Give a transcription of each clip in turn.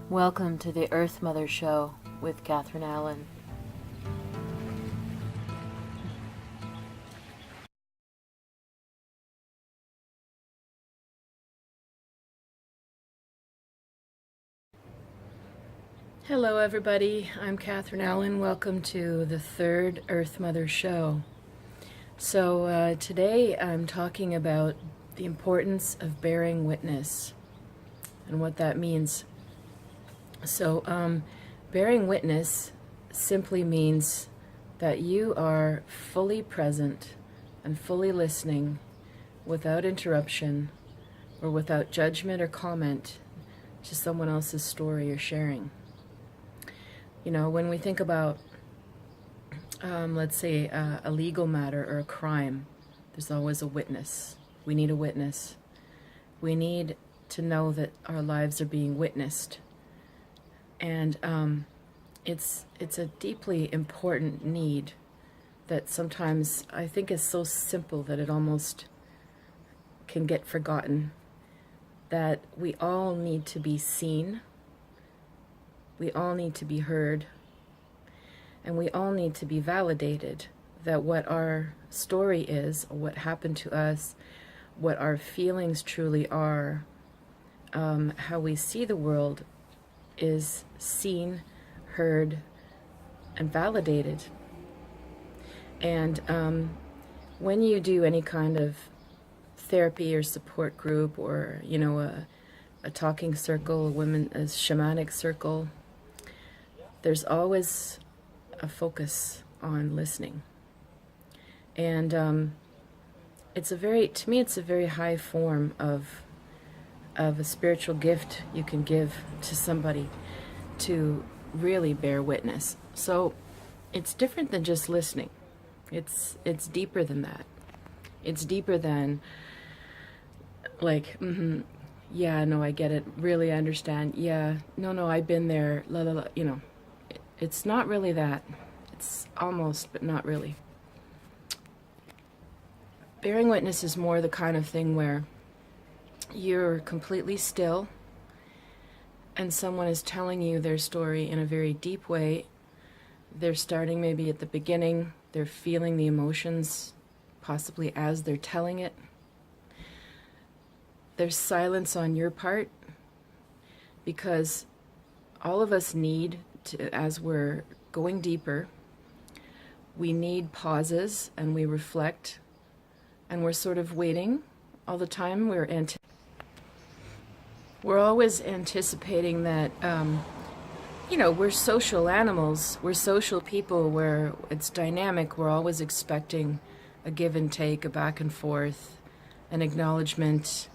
Welcome to the Earth Mother Show with Catharine Allen. Hello everybody, I'm Catharine Allen. Welcome to the third Earth Mother Show. So today I'm talking about the importance of bearing witness and what that means. So bearing witness simply means that you are fully present and fully listening without interruption or without judgment or comment to someone else's story or sharing. You know, when we think about, let's say, a legal matter or a crime, there's always a witness. We need a witness. We need to know that our lives are being witnessed. And it's a deeply important need that sometimes I think is so simple that it almost can get forgotten, that we all need to be seen, we all need to be heard, and we all need to be validated that what our story is, or what happened to us, what our feelings truly are, how we see the world is seen, heard, and validated. And when you do any kind of therapy or support group, or a talking circle, a shamanic circle, there's always a focus on listening. And to me it's a very high form of a spiritual gift you can give to somebody, to really bear witness. So it's different than just listening. It's deeper than that. It's deeper than like, yeah, no, I get it. Really, I understand. Yeah, no, I've been there. La la la. It's not really that. It's almost, but not really. Bearing witness is more the kind of thing where you're completely still and someone is telling you their story in a very deep way. They're starting maybe at the beginning. They're feeling the emotions possibly as they're telling it. There's silence on your part, because all of us need to, as we're going deeper, we need pauses and we reflect, and we're sort of waiting all the time. We're always anticipating that, we're social animals, we're social people where it's dynamic. We're always expecting a give and take, a back and forth, an acknowledgement,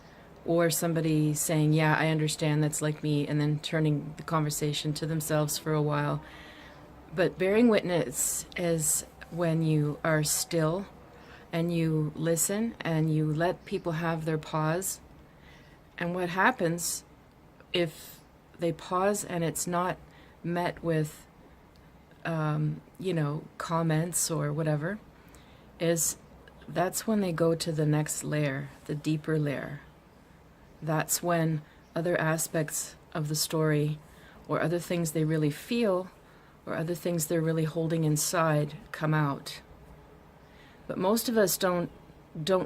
or somebody saying, yeah, I understand, that's like me, and then turning the conversation to themselves for a while. But bearing witness is when you are still and you listen and you let people have their pause. And what happens if they pause and it's not met with, comments or whatever, is that's when they go to the next layer, the deeper layer. That's when other aspects of the story, or other things they really feel, or other things they're really holding inside, come out. But most of us don't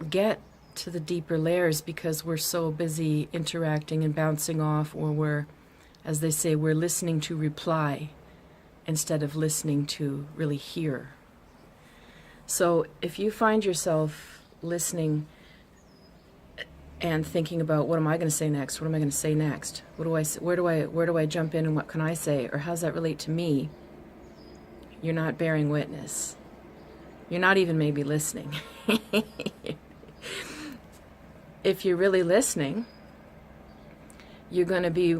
get to the deeper layers because we're so busy interacting and bouncing off, or we're, as they say, we're listening to reply instead of listening to really hear. So if you find yourself listening and thinking about, what am I going to say next? What am I going to say next? Where do I jump in, and what can I say? Or how does that relate to me? You're not bearing witness. You're not even maybe listening. If you're really listening, you're going to be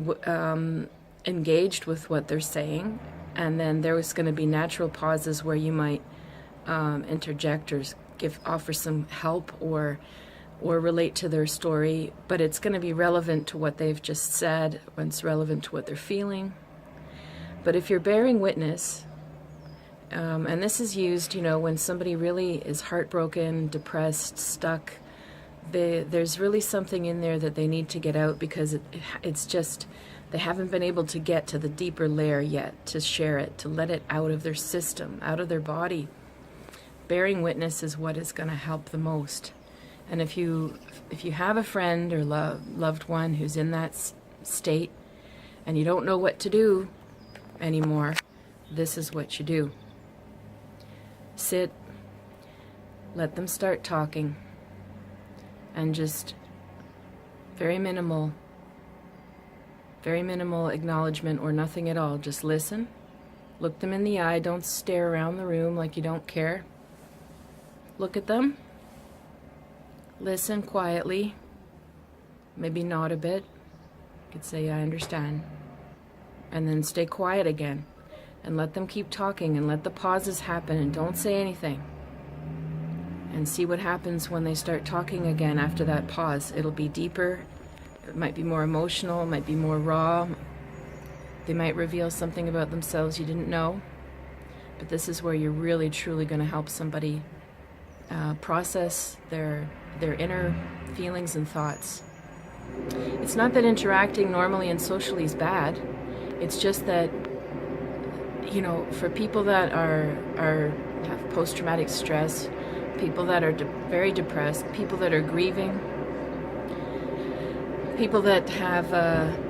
engaged with what they're saying, and then there's going to be natural pauses where you might interject or offer some help or relate to their story, but it's going to be relevant to what they've just said, when it's relevant to what they're feeling. But if you're bearing witness, and this is used, when somebody really is heartbroken, depressed, stuck, there's really something in there that they need to get out, because it's just They haven't been able to get to the deeper layer yet, to share it, to let it out of their system, out of their body. Bearing witness is what is going to help the most. And if you have a friend or loved one who's in that state and you don't know what to do anymore, this is what you do. Sit, let them start talking, and just very minimal acknowledgement or nothing at all. Just listen, look them in the eye, don't stare around the room like you don't care. Look at them, listen quietly, maybe nod a bit. You could say, I understand. And then stay quiet again and let them keep talking and let the pauses happen and don't say anything. And see what happens when they start talking again after that pause. It'll be deeper, it might be more emotional, it might be more raw. They might reveal something about themselves you didn't know. But this is where you're really truly going to help somebody process their inner feelings and thoughts. It's not that interacting normally and socially is bad. It's just that, you know, for people that have post-traumatic stress, people that are very depressed, people that are grieving, people that have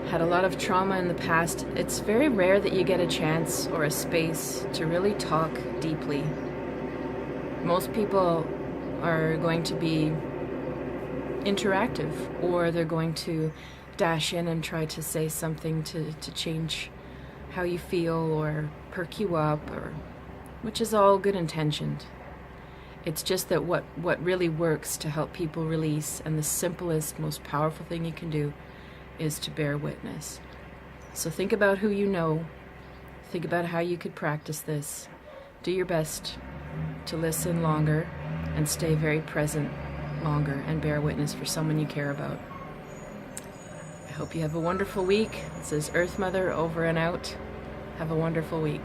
had a lot of trauma in the past, it's very rare that you get a chance or a space to really talk deeply. Most people are going to be interactive, or they're going to dash in and try to say something to change how you feel or perk you up, which is all good intentioned. It's just that what really works to help people release, and the simplest, most powerful thing you can do, is to bear witness. So think about who you know. Think about how you could practice this. Do your best to listen longer and stay very present longer and bear witness for someone you care about. I hope you have a wonderful week. This is Earth Mother over and out. Have a wonderful week.